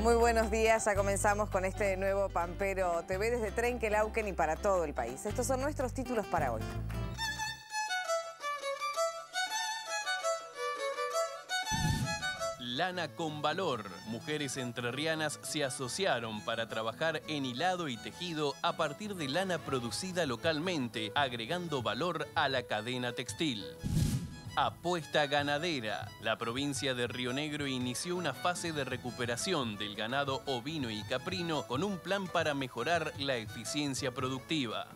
Muy buenos días, ya comenzamos con este nuevo Pampero TV desde Trenquelauquen y para todo el país. Estos son nuestros títulos para hoy. Lana con valor. Mujeres entrerrianas se asociaron para trabajar en hilado y tejido a partir de lana producida localmente, agregando valor a la cadena textil. Apuesta ganadera. La provincia de Río Negro inició una fase de recuperación del ganado ovino y caprino con un plan para mejorar la eficiencia productiva.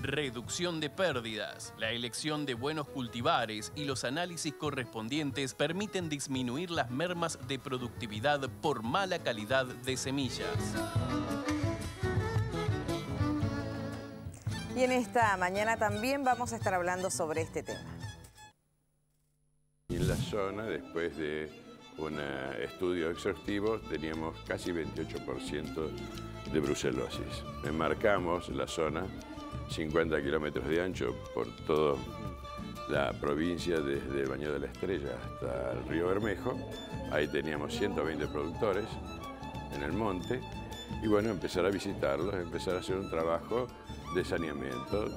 Reducción de pérdidas. La elección de buenos cultivares y los análisis correspondientes permiten disminuir las mermas de productividad por mala calidad de semillas. Y en esta mañana también vamos a estar hablando sobre este tema. En la zona, después de un estudio exhaustivo, teníamos casi 28% de brucelosis. Enmarcamos la zona 50 kilómetros de ancho por toda la provincia, desde el Baño de la Estrella hasta el río Bermejo. Ahí teníamos 120 productores en el monte. Y bueno, empezar a visitarlos, empezar a hacer un trabajo de saneamiento.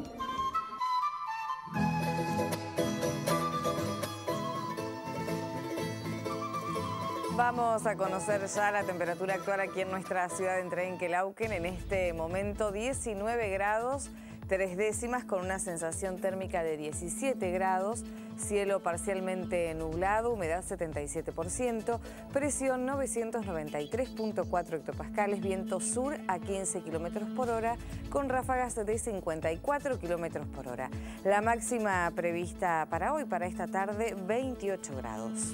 Vamos a conocer ya la temperatura actual aquí en nuestra ciudad de Trenquelauquen. En este momento 19 grados 3 décimas con una sensación térmica de 17 grados, cielo parcialmente nublado, humedad 77%, presión 993.4 hectopascales, viento sur a 15 kilómetros por hora con ráfagas de 54 kilómetros por hora. La máxima prevista para hoy, para esta tarde, 28 grados.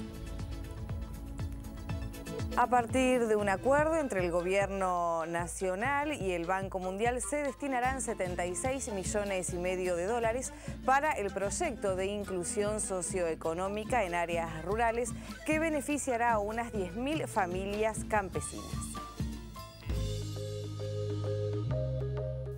A partir de un acuerdo entre el Gobierno Nacional y el Banco Mundial se destinarán 76,5 millones de dólares para el proyecto de inclusión socioeconómica en áreas rurales que beneficiará a unas 10.000 familias campesinas.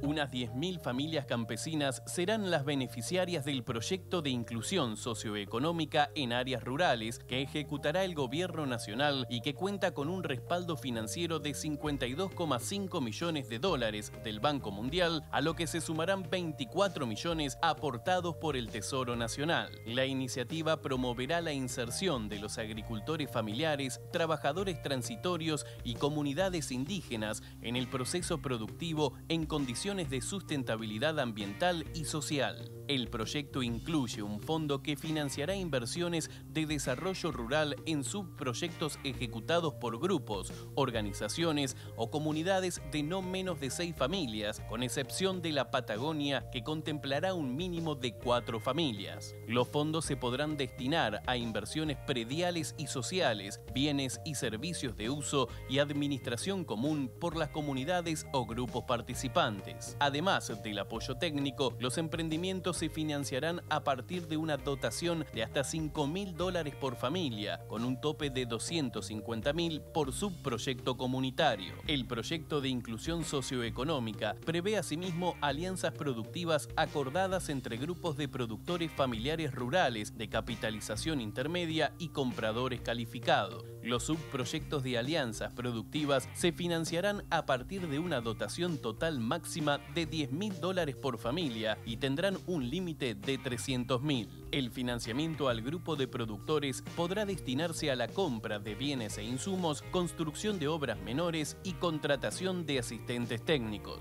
Unas 10.000 familias campesinas serán las beneficiarias del proyecto de inclusión socioeconómica en áreas rurales que ejecutará el Gobierno Nacional y que cuenta con un respaldo financiero de 52,5 millones de dólares del Banco Mundial, a lo que se sumarán 24 millones aportados por el Tesoro Nacional. La iniciativa promoverá la inserción de los agricultores familiares, trabajadores transitorios y comunidades indígenas en el proceso productivo en condiciones de sustentabilidad ambiental y social. El proyecto incluye un fondo que financiará inversiones de desarrollo rural en subproyectos ejecutados por grupos, organizaciones o comunidades de no menos de 6 familias, con excepción de la Patagonia, que contemplará un mínimo de 4 familias. Los fondos se podrán destinar a inversiones prediales y sociales, bienes y servicios de uso y administración común por las comunidades o grupos participantes. Además del apoyo técnico, los emprendimientos se financiarán a partir de una dotación de hasta $5.000 por familia, con un tope de $250.000 por subproyecto comunitario. El proyecto de inclusión socioeconómica prevé asimismo alianzas productivas acordadas entre grupos de productores familiares rurales de capitalización intermedia y compradores calificados. Los subproyectos de alianzas productivas se financiarán a partir de una dotación total máxima de $10.000 por familia y tendrán un límite de $300.000. El financiamiento al grupo de productores podrá destinarse a la compra de bienes e insumos, construcción de obras menores y contratación de asistentes técnicos.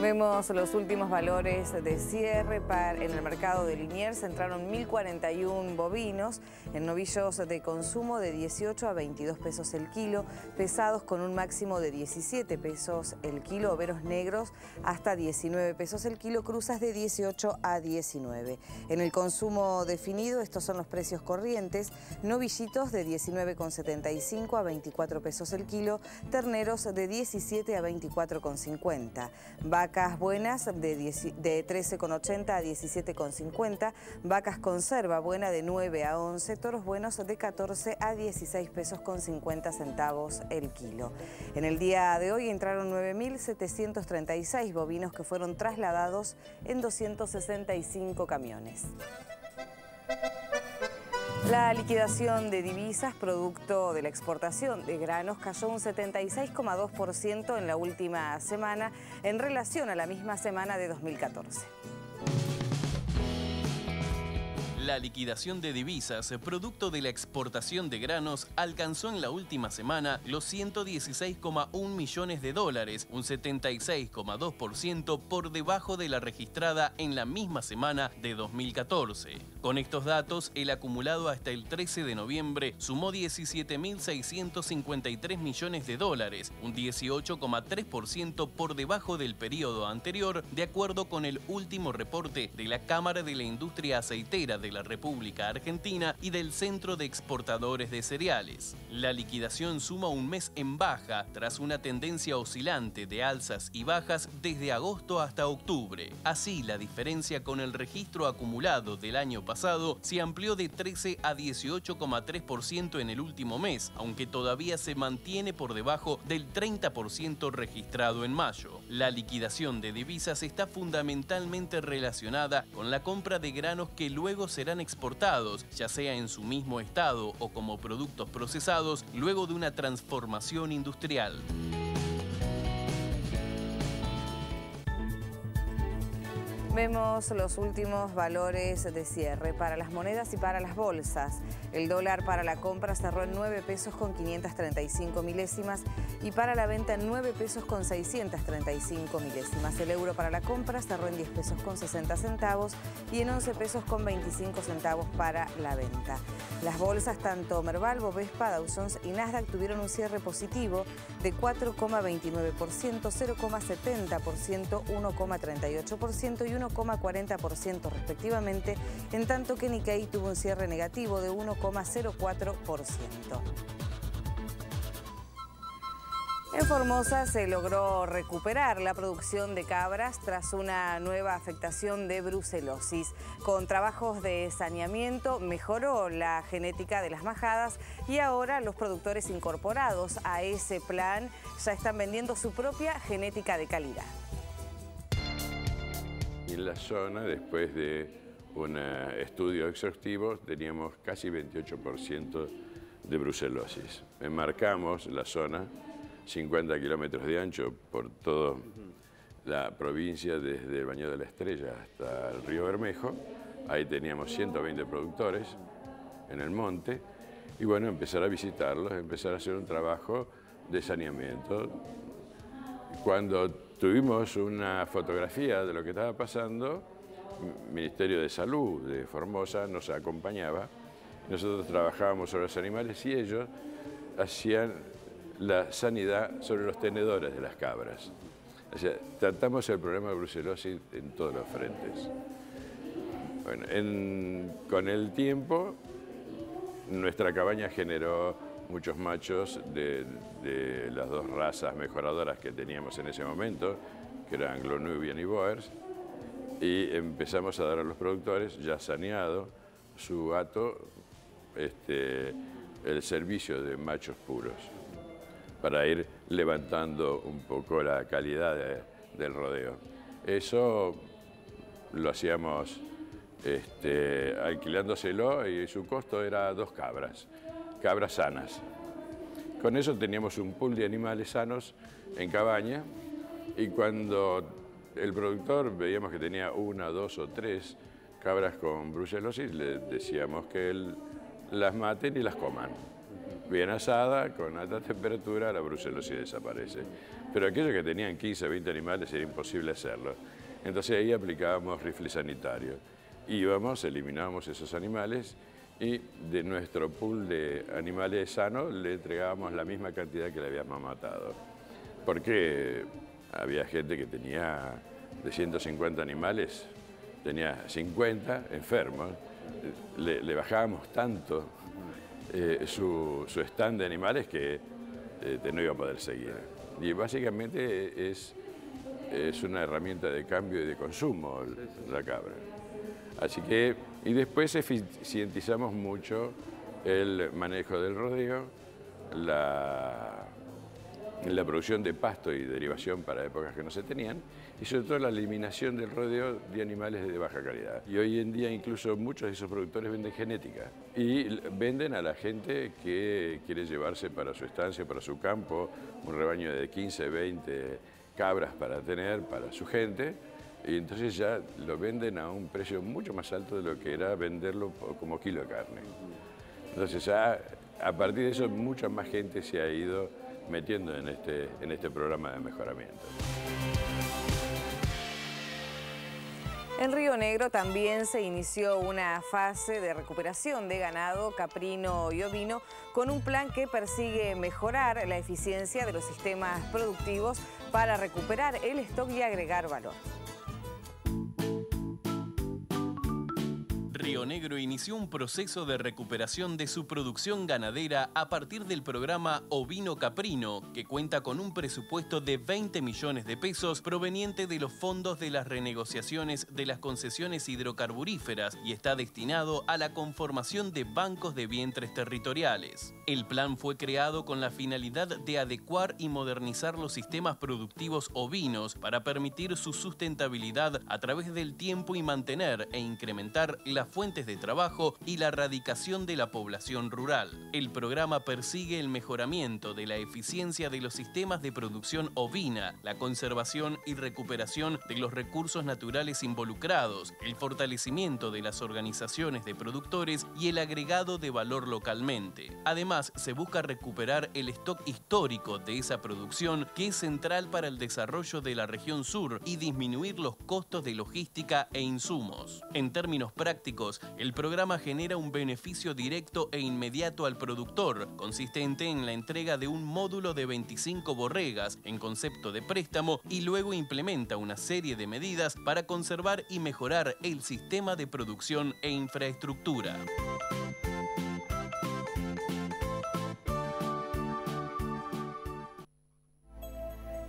Vemos los últimos valores de cierre en el mercado de Liniers. Entraron 1.041 bovinos en novillos de consumo de 18 a 22 pesos el kilo, pesados con un máximo de 17 pesos el kilo, overos negros hasta 19 pesos el kilo, cruzas de 18 a 19. En el consumo definido, estos son los precios corrientes: novillitos de 19,75 a 24 pesos el kilo, terneros de 17 a 24,50, vacas vacas buenas de 13,80 a 17,50, vacas conserva buena de 9 a 11, toros buenos de 14 a 16 pesos con 50 centavos el kilo. En el día de hoy entraron 9.736 bovinos que fueron trasladados en 265 camiones. La liquidación de divisas producto de la exportación de granos cayó un 76,2% en la última semana en relación a la misma semana de 2014. La liquidación de divisas, producto de la exportación de granos, alcanzó en la última semana los 116,1 millones de dólares, un 76,2% por debajo de la registrada en la misma semana de 2014. Con estos datos, el acumulado hasta el 13 de noviembre sumó 17.653 millones de dólares, un 18,3% por debajo del periodo anterior, de acuerdo con el último reporte de la Cámara de la Industria Aceitera de la República Argentina y del Centro de Exportadores de Cereales. La liquidación suma un mes en baja tras una tendencia oscilante de alzas y bajas desde agosto hasta octubre. Así, la diferencia con el registro acumulado del año pasado se amplió de 13 a 18,3% en el último mes, aunque todavía se mantiene por debajo del 30% registrado en mayo. La liquidación de divisas está fundamentalmente relacionada con la compra de granos que luego serán exportados, ya sea en su mismo estado o como productos procesados, luego de una transformación industrial. Vemos los últimos valores de cierre para las monedas y para las bolsas. El dólar para la compra cerró en 9 pesos con 535 milésimas y para la venta en 9 pesos con 635 milésimas. El euro para la compra cerró en 10 pesos con 60 centavos y en 11 pesos con 25 centavos para la venta. Las bolsas, tanto Merval, Bovespa, Dow Jones y Nasdaq, tuvieron un cierre positivo de 4,29%, 0,70%, 1,38% y 1,40% respectivamente, en tanto que Nikkei tuvo un cierre negativo de 1,04%. En Formosa se logró recuperar la producción de cabras tras una nueva afectación de brucelosis. Con trabajos de saneamiento mejoró la genética de las majadas y ahora los productores incorporados a ese plan ya están vendiendo su propia genética de calidad. En la zona, después de un estudio exhaustivo, teníamos casi 28% de brucelosis. Enmarcamos la zona 50 kilómetros de ancho por toda la provincia, desde el Baño de la Estrella hasta el río Bermejo. Ahí teníamos 120 productores en el monte. Y bueno, empezar a visitarlos, empezar a hacer un trabajo de saneamiento. Cuando tuvimos una fotografía de lo que estaba pasando, el Ministerio de Salud de Formosa nos acompañaba. Nosotros trabajábamos sobre los animales y ellos hacían la sanidad sobre los tenedores de las cabras. O sea, tratamos el problema de brucelosis en todos los frentes. Bueno, con el tiempo, nuestra cabaña generó muchos machos de las dos razas mejoradoras que teníamos en ese momento, que eran Anglo-Nubian y Boers, y empezamos a dar a los productores, ya saneado su hato, el servicio de machos puros, para ir levantando un poco la calidad del rodeo. Eso lo hacíamos alquilándoselo y su costo era 2 cabras sanas. Con eso teníamos un pool de animales sanos en cabaña y cuando el productor veíamos que tenía 1, 2 o 3 cabras con brucelosis, le decíamos que las maten y las coman. Bien asada, con alta temperatura, la brucelosis desaparece. Pero aquellos que tenían 15 o 20 animales era imposible hacerlo. Entonces ahí aplicábamos rifle sanitario. Íbamos, eliminábamos esos animales y de nuestro pool de animales sanos le entregábamos la misma cantidad que le habíamos matado. Porque había gente que tenía de 150 animales, tenía 50 enfermos. Le bajábamos tanto su stand de animales que no iba a poder seguir. Y básicamente es es una herramienta de cambio y de consumo la cabra. Así que, y después eficientizamos mucho el manejo del rodeo, la producción de pasto y derivación para épocas que no se tenían, y sobre todo la eliminación del rodeo de animales de baja calidad. Y hoy en día incluso muchos de esos productores venden genética y venden a la gente que quiere llevarse para su estancia, para su campo, un rebaño de 15, 20 cabras para tener para su gente, y entonces ya lo venden a un precio mucho más alto de lo que era venderlo como kilo de carne. Entonces ya a partir de eso mucha más gente se ha ido metiendo en este programa de mejoramiento. En Río Negro también se inició una fase de recuperación de ganado caprino y ovino con un plan que persigue mejorar la eficiencia de los sistemas productivos para recuperar el stock y agregar valor. Río Negro inició un proceso de recuperación de su producción ganadera a partir del programa Ovino Caprino, que cuenta con un presupuesto de 20 millones de pesos proveniente de los fondos de las renegociaciones de las concesiones hidrocarburíferas y está destinado a la conformación de bancos de vientres territoriales. El plan fue creado con la finalidad de adecuar y modernizar los sistemas productivos ovinos para permitir su sustentabilidad a través del tiempo y mantener e incrementar las fuentes de trabajo y la erradicación de la población rural. El programa persigue el mejoramiento de la eficiencia de los sistemas de producción ovina, la conservación y recuperación de los recursos naturales involucrados, el fortalecimiento de las organizaciones de productores y el agregado de valor localmente. Además, se busca recuperar el stock histórico de esa producción que es central para el desarrollo de la región sur y disminuir los costos de logística e insumos. En términos prácticos, el programa genera un beneficio directo e inmediato al productor, consistente en la entrega de un módulo de 25 borregas en concepto de préstamo y luego implementa una serie de medidas para conservar y mejorar el sistema de producción e infraestructura.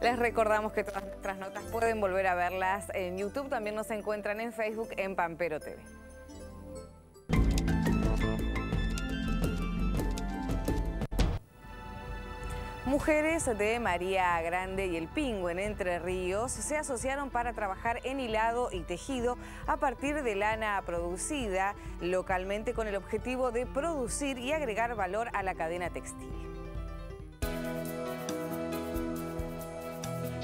Les recordamos que todas nuestras notas pueden volver a verlas en YouTube. También nos encuentran en Facebook en Pampero TV. Mujeres de María Grande y El Pingo en Entre Ríos se asociaron para trabajar en hilado y tejido a partir de lana producida localmente con el objetivo de producir y agregar valor a la cadena textil.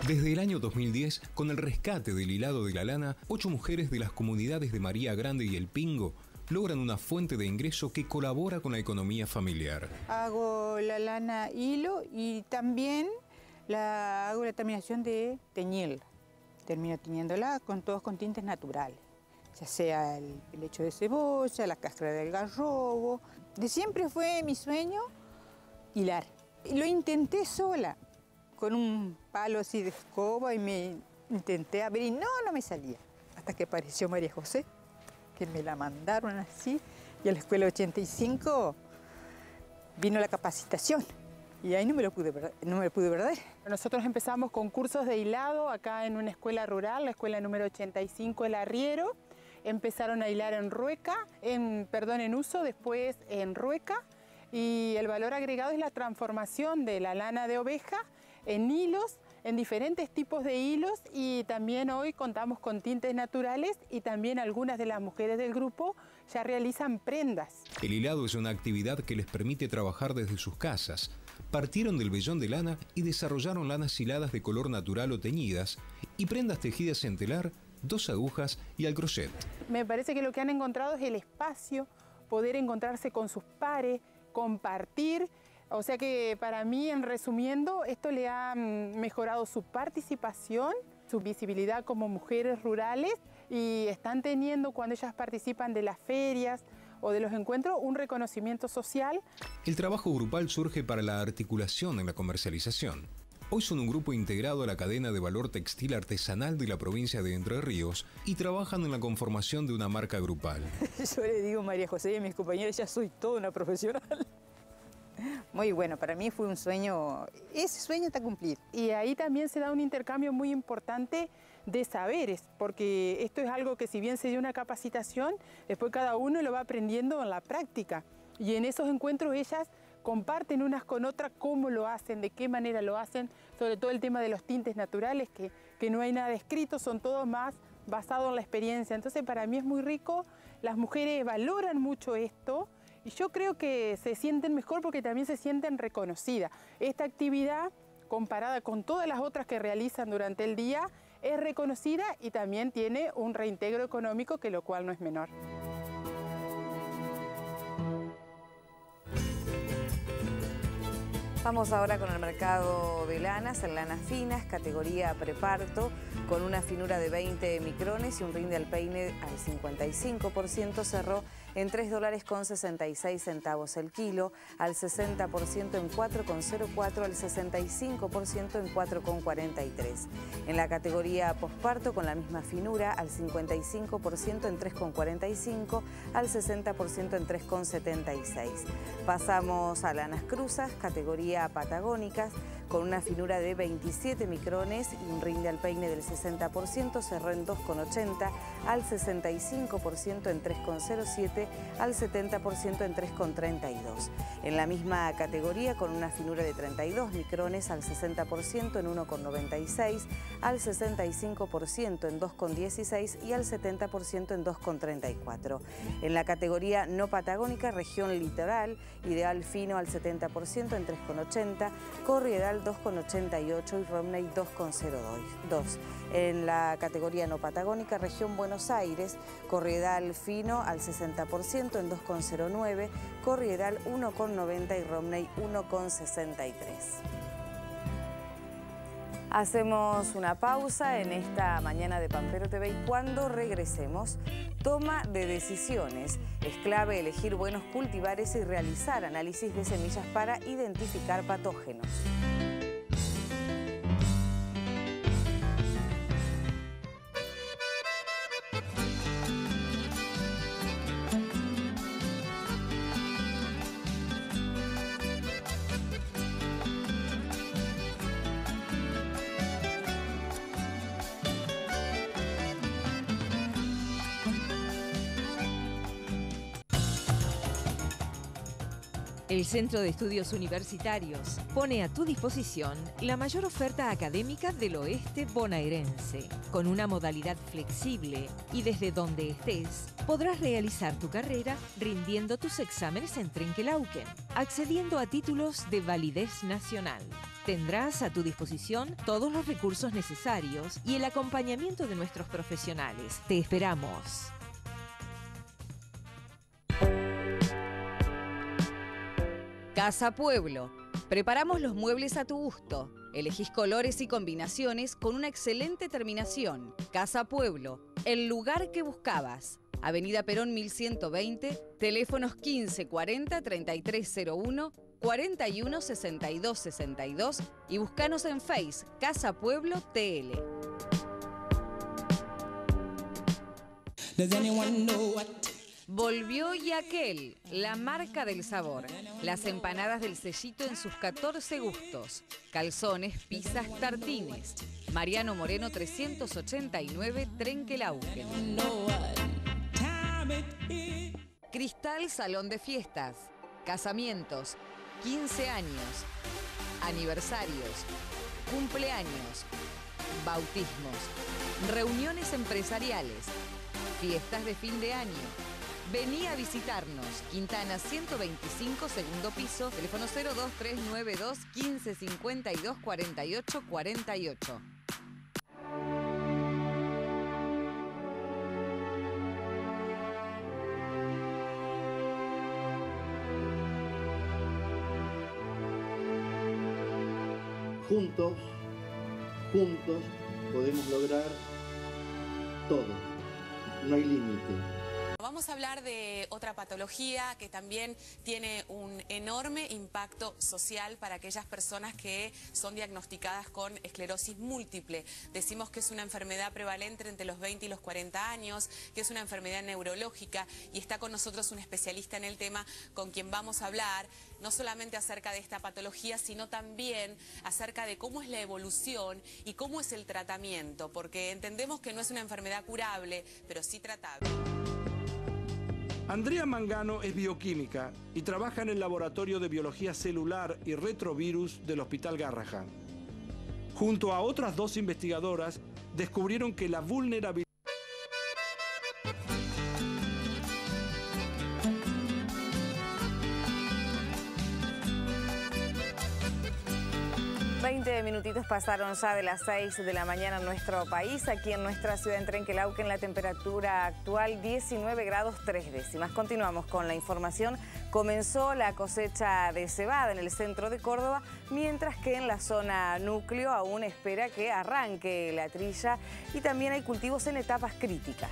Desde el año 2010, con el rescate del hilado de la lana, 8 mujeres de las comunidades de María Grande y El Pingo logran una fuente de ingreso que colabora con la economía familiar. Hago la lana hilo y también hago la terminación de teñirla. Termino teñiéndola todos con tintes naturales, ya sea el hecho de cebolla, la cáscara del garrobo. De siempre fue mi sueño hilar. Lo intenté sola, con un palo así de escoba y me intenté abrir y no me salía. Hasta que apareció María José, que me la mandaron así, y a la escuela 85 vino la capacitación. Y ahí no me lo pude perder. Nosotros empezamos con cursos de hilado acá en una escuela rural, la escuela número 85 El Arriero. Empezaron a hilar en rueca, en uso, después en rueca. Y el valor agregado es la transformación de la lana de oveja en hilos, en diferentes tipos de hilos, y también hoy contamos con tintes naturales y también algunas de las mujeres del grupo ya realizan prendas. El hilado es una actividad que les permite trabajar desde sus casas. Partieron del vellón de lana y desarrollaron lanas hiladas de color natural o teñidas y prendas tejidas en telar, 2 agujas y al crochet. Me parece que lo que han encontrado es el espacio, poder encontrarse con sus pares, compartir. O sea que para mí, en resumiendo, esto le ha mejorado su participación, su visibilidad como mujeres rurales, y están teniendo, cuando ellas participan de las ferias o de los encuentros, un reconocimiento social. El trabajo grupal surge para la articulación en la comercialización. Hoy son un grupo integrado a la cadena de valor textil artesanal de la provincia de Entre Ríos y trabajan en la conformación de una marca grupal. Yo le digo a María José y a mis compañeras, ya soy toda una profesional. Muy bueno, para mí fue un sueño, ese sueño está cumplido. Y ahí también se da un intercambio muy importante de saberes, porque esto es algo que si bien se dio una capacitación, después cada uno lo va aprendiendo en la práctica. Y en esos encuentros ellas comparten unas con otras cómo lo hacen, de qué manera lo hacen, sobre todo el tema de los tintes naturales, que no hay nada escrito, son todos más basados en la experiencia. Entonces para mí es muy rico, las mujeres valoran mucho esto y yo creo que se sienten mejor porque también se sienten reconocidas. Esta actividad, comparada con todas las otras que realizan durante el día, es reconocida y también tiene un reintegro económico, que lo cual no es menor. Vamos ahora con el mercado de lanas, en lanas finas, categoría preparto, con una finura de 20 micrones y un rinde al peine al 55%, cerró en $3,66 el kilo, al 60% en 4,04, al 65% en 4,43. En la categoría posparto, con la misma finura, al 55% en 3,45, al 60% en 3,76. Pasamos a lanas cruzas, categoría patagónicas, con una finura de 27 micrones y un rinde al peine del 60%, cerró en 2,80, al 65% en 3,07, al 70% en 3,32. En la misma categoría, con una finura de 32 micrones, al 60% en 1,96, al 65% en 2,16 y al 70% en 2,34. En la categoría no patagónica, región litoral, ideal fino al 70% en 3,80, corriedal 2,88 y Romney 2,02. En la categoría no patagónica, región Buenos Aires, corriedal fino al 60% en 2,09, corriedal 1,90 y Romney 1,63. Hacemos una pausa en esta mañana de Pampero TV y cuando regresemos, toma de decisiones. Es clave elegir buenos cultivares y realizar análisis de semillas para identificar patógenos. El Centro de Estudios Universitarios pone a tu disposición la mayor oferta académica del oeste bonaerense. Con una modalidad flexible y desde donde estés, podrás realizar tu carrera rindiendo tus exámenes en Trenquelauquen, accediendo a títulos de validez nacional. Tendrás a tu disposición todos los recursos necesarios y el acompañamiento de nuestros profesionales. Te esperamos. Casa Pueblo. Preparamos los muebles a tu gusto. Elegís colores y combinaciones con una excelente terminación. Casa Pueblo, el lugar que buscabas. Avenida Perón 1120, teléfonos 1540 3301, 41 62 62 y búscanos en Face, Casa Pueblo TL. Volvió Yaquel, la marca del sabor. Las empanadas del Sellito en sus 14 gustos. Calzones, pizzas, tartines. Mariano Moreno 389, Trenquelauquen. Cristal Salón de Fiestas. Casamientos, 15 años, aniversarios, cumpleaños, bautismos, reuniones empresariales, fiestas de fin de año. Vení a visitarnos. Quintana 125, segundo piso, teléfono 02392 1552 48 48. Juntos podemos lograr todo. No hay límite. Vamos a hablar hablar de otra patología que también tiene un enorme impacto social para aquellas personas que son diagnosticadas con esclerosis múltiple. Decimos que es una enfermedad prevalente entre los 20 y los 40 años, que es una enfermedad neurológica, y está con nosotros un especialista en el tema con quien vamos a hablar no solamente acerca de esta patología, sino también acerca de cómo es la evolución y cómo es el tratamiento, porque entendemos que no es una enfermedad curable, pero sí tratable. Andrea Mangano es bioquímica y trabaja en el Laboratorio de Biología Celular y Retrovirus del Hospital Garrahan. Junto a otras 2 investigadoras, descubrieron que la vulnerabilidad 20 minutitos pasaron ya de las 6 de la mañana en nuestro país. Aquí en nuestra ciudad de Trenquelauquen la temperatura actual 19 grados 3 décimas. Continuamos con la información. Comenzó la cosecha de cebada en el centro de Córdoba, mientras que en la zona núcleo aún espera que arranque la trilla y también hay cultivos en etapas críticas.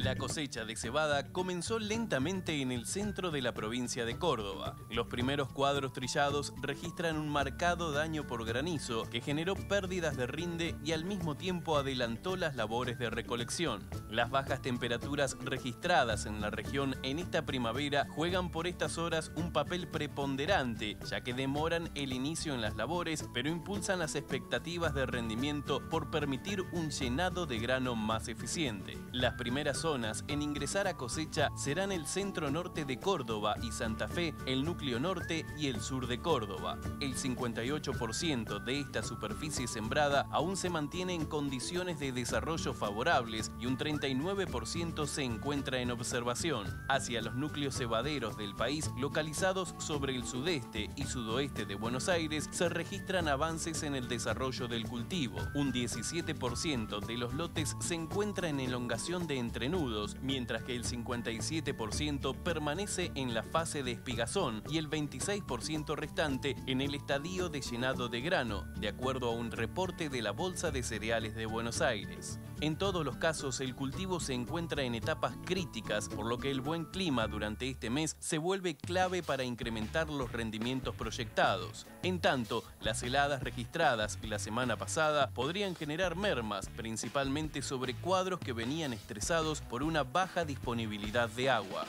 La cosecha de cebada comenzó lentamente en el centro de la provincia de Córdoba. Los primeros cuadros trillados registran un marcado daño por granizo que generó pérdidas de rinde y al mismo tiempo adelantó las labores de recolección. Las bajas temperaturas registradas en la región en esta primavera juegan por estas horas un papel preponderante, ya que demoran el inicio en las labores, pero impulsan las expectativas de rendimiento por permitir un llenado de grano más eficiente. Las primeras zonas en ingresar a cosecha serán el centro norte de Córdoba y Santa Fe, el núcleo norte y el sur de Córdoba. El 58% de esta superficie sembrada aún se mantiene en condiciones de desarrollo favorables y un 39% se encuentra en observación. Hacia los núcleos cebaderos del país, localizados sobre el sudeste y sudoeste de Buenos Aires, se registran avances en el desarrollo del cultivo. Un 17% de los lotes se encuentra en elongación de entrenudos, mientras que el 57% permanece en la fase de espigazón y el 26% restante en el estadio de llenado de grano, de acuerdo a un reporte de la Bolsa de Cereales de Buenos Aires. En todos los casos, el cultivo se encuentra en etapas críticas, por lo que el buen clima durante este mes se vuelve clave para incrementar los rendimientos proyectados. En tanto, las heladas registradas la semana pasada podrían generar mermas, principalmente sobre cuadros que venían estresados por una baja disponibilidad de agua.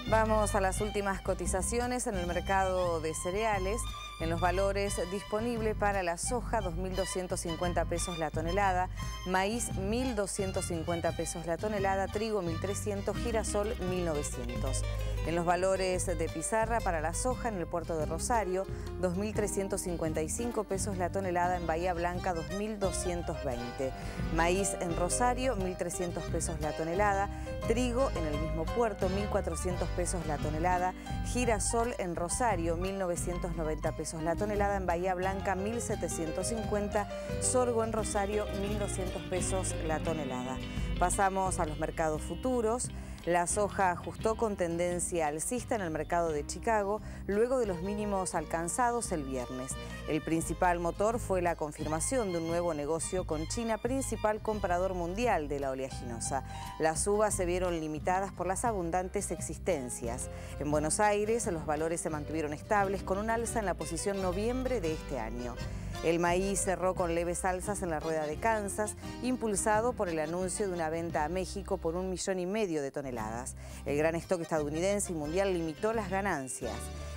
Vamos a las últimas cotizaciones en el mercado de cereales. En los valores disponibles para la soja, 2.250 pesos la tonelada, maíz, 1.250 pesos la tonelada, trigo, 1.300, girasol, 1.900. En los valores de pizarra para la soja en el puerto de Rosario, 2.355 pesos la tonelada, en Bahía Blanca, 2.220. Maíz en Rosario, 1.300 pesos la tonelada, trigo en el mismo puerto, 1.400 pesos la tonelada, girasol en Rosario, 1.990 pesos la tonelada, en Bahía Blanca 1.750, sorgo en Rosario 1.200 pesos la tonelada. Pasamos a los mercados futuros. La soja ajustó con tendencia alcista en el mercado de Chicago luego de los mínimos alcanzados el viernes. El principal motor fue la confirmación de un nuevo negocio con China, principal comprador mundial de la oleaginosa. Las subas se vieron limitadas por las abundantes existencias. En Buenos Aires los valores se mantuvieron estables con un alza en la posición noviembre de este año. El maíz cerró con leves alzas en la rueda de Kansas, impulsado por el anuncio de una venta a México por 1,5 millones de toneladas. El gran stock estadounidense y mundial limitó las ganancias.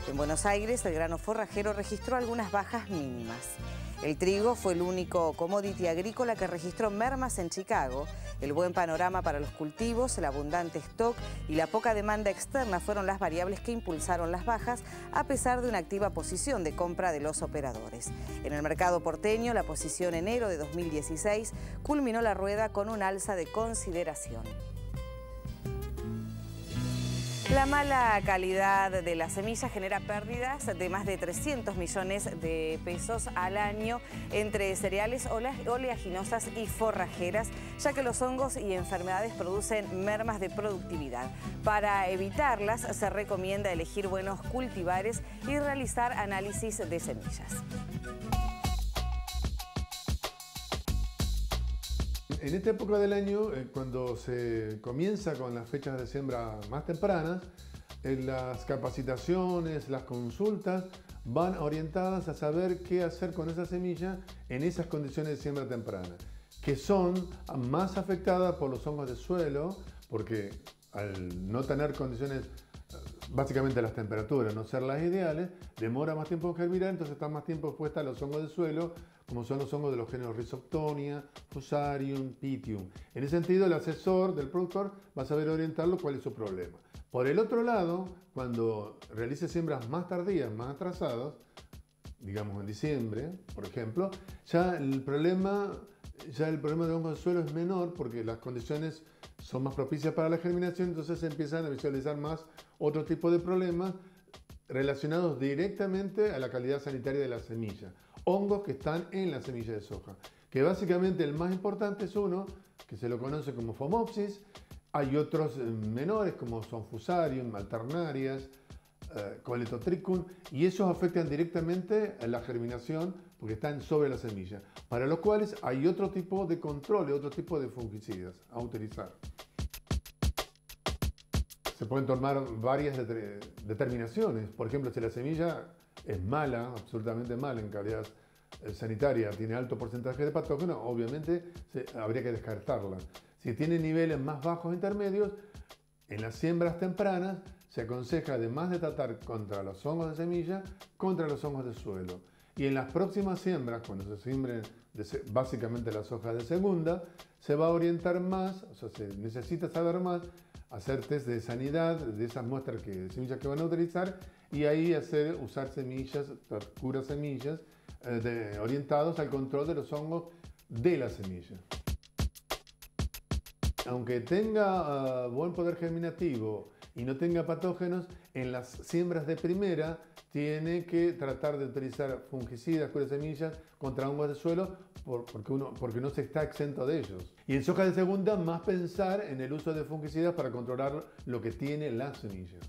En Buenos Aires, el grano forrajero registró algunas bajas mínimas. El trigo fue el único commodity agrícola que registró mermas en Chicago. El buen panorama para los cultivos, el abundante stock y la poca demanda externa fueron las variables que impulsaron las bajas, a pesar de una activa posición de compra de los operadores. En el mercado porteño, la posición enero de 2016 culminó la rueda con un alza de consideración. La mala calidad de la semilla genera pérdidas de más de 300 millones de pesos al año entre cereales, oleaginosas y forrajeras, ya que los hongos y enfermedades producen mermas de productividad. Para evitarlas, se recomienda elegir buenos cultivares y realizar análisis de semillas. En esta época del año, cuando se comienza con las fechas de siembra más tempranas, las capacitaciones, las consultas van orientadas a saber qué hacer con esa semilla en esas condiciones de siembra temprana, que son más afectadas por los hongos de suelo, porque al no tener condiciones, básicamente las temperaturas no ser las ideales, demora más tiempo en germinar, entonces están más tiempo expuestas a los hongos de suelo, como son los hongos de los géneros Rhizoctonia, Fusarium, Pythium. En ese sentido, el asesor del productor va a saber orientarlo cuál es su problema. Por el otro lado, cuando realice siembras más tardías, más atrasadas, digamos en diciembre, por ejemplo, ya el problema de hongos de suelo es menor porque las condiciones son más propicias para la germinación, entonces se empiezan a visualizar más otro tipo de problemas relacionados directamente a la calidad sanitaria de la semilla. Hongos que están en la semilla de soja, que básicamente el más importante es uno, que se lo conoce como Phomopsis. Hay otros menores como son Fusarium, Alternarias, Coletotrichum, y esos afectan directamente a la germinación porque están sobre la semilla, para los cuales hay otro tipo de control, otro tipo de fungicidas a utilizar. Se pueden tomar varias determinaciones. Por ejemplo, si la semilla es mala, absolutamente mala en calidad sanitaria, tiene alto porcentaje de patógenos, obviamente habría que descartarla. Si tiene niveles más bajos intermedios, en las siembras tempranas se aconseja, además de tratar contra los hongos de semilla, contra los hongos de suelo. Y en las próximas siembras, cuando se siembren básicamente las hojas de segunda, se va a orientar más, o sea, se necesita saber más, hacer test de sanidad de esas muestras de semillas que van a utilizar y ahí usar semillas, curas semillas, orientados al control de los hongos de la semilla. Aunque tenga buen poder germinativo y no tenga patógenos, en las siembras de primera tiene que tratar de utilizar fungicidas, curas semillas contra hongos de suelo porque no se está exento de ellos. Y en soja de segunda, más pensar en el uso de fungicidas para controlar lo que tiene la semilla.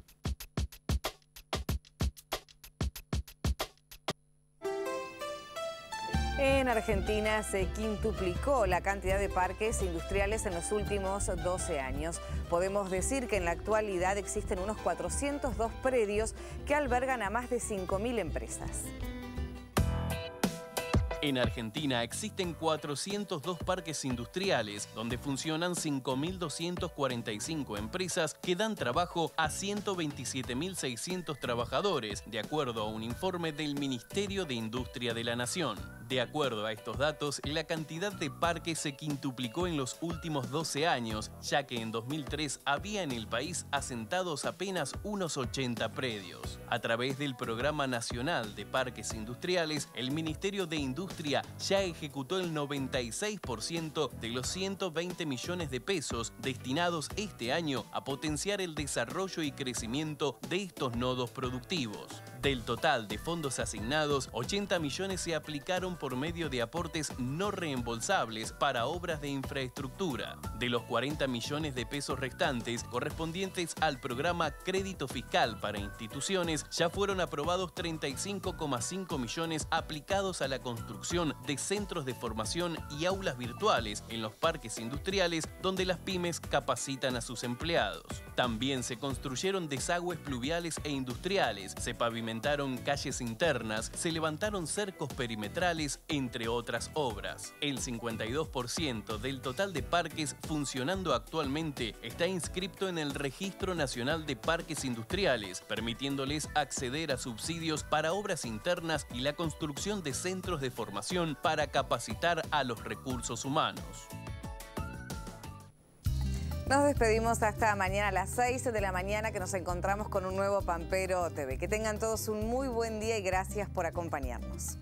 En Argentina se quintuplicó la cantidad de parques industriales en los últimos 12 años. Podemos decir que en la actualidad existen unos 402 predios que albergan a más de 5.000 empresas. En Argentina existen 402 parques industriales, donde funcionan 5.245 empresas que dan trabajo a 127.600 trabajadores, de acuerdo a un informe del Ministerio de Industria de la Nación. De acuerdo a estos datos, la cantidad de parques se quintuplicó en los últimos 12 años, ya que en 2003 había en el país asentados apenas unos 80 predios. A través del Programa Nacional de Parques Industriales, el Ministerio de Industria ya ejecutó el 96% de los 120 millones de pesos destinados este año a potenciar el desarrollo y crecimiento de estos nodos productivos. Del total de fondos asignados, 80 millones se aplicaron por medio de aportes no reembolsables para obras de infraestructura. De los 40 millones de pesos restantes correspondientes al programa Crédito Fiscal para Instituciones, ya fueron aprobados 35,5 millones aplicados a la construcción de centros de formación y aulas virtuales en los parques industriales donde las pymes capacitan a sus empleados. También se construyeron desagües pluviales e industriales, se pavimentaron calles internas, se levantaron cercos perimetrales, entre otras obras. El 52% del total de parques funcionando actualmente está inscripto en el Registro Nacional de Parques Industriales, permitiéndoles acceder a subsidios para obras internas y la construcción de centros de formación para capacitar a los recursos humanos. Nos despedimos hasta mañana a las 6 de la mañana, que nos encontramos con un nuevo Pampero TV. Que tengan todos un muy buen día y gracias por acompañarnos.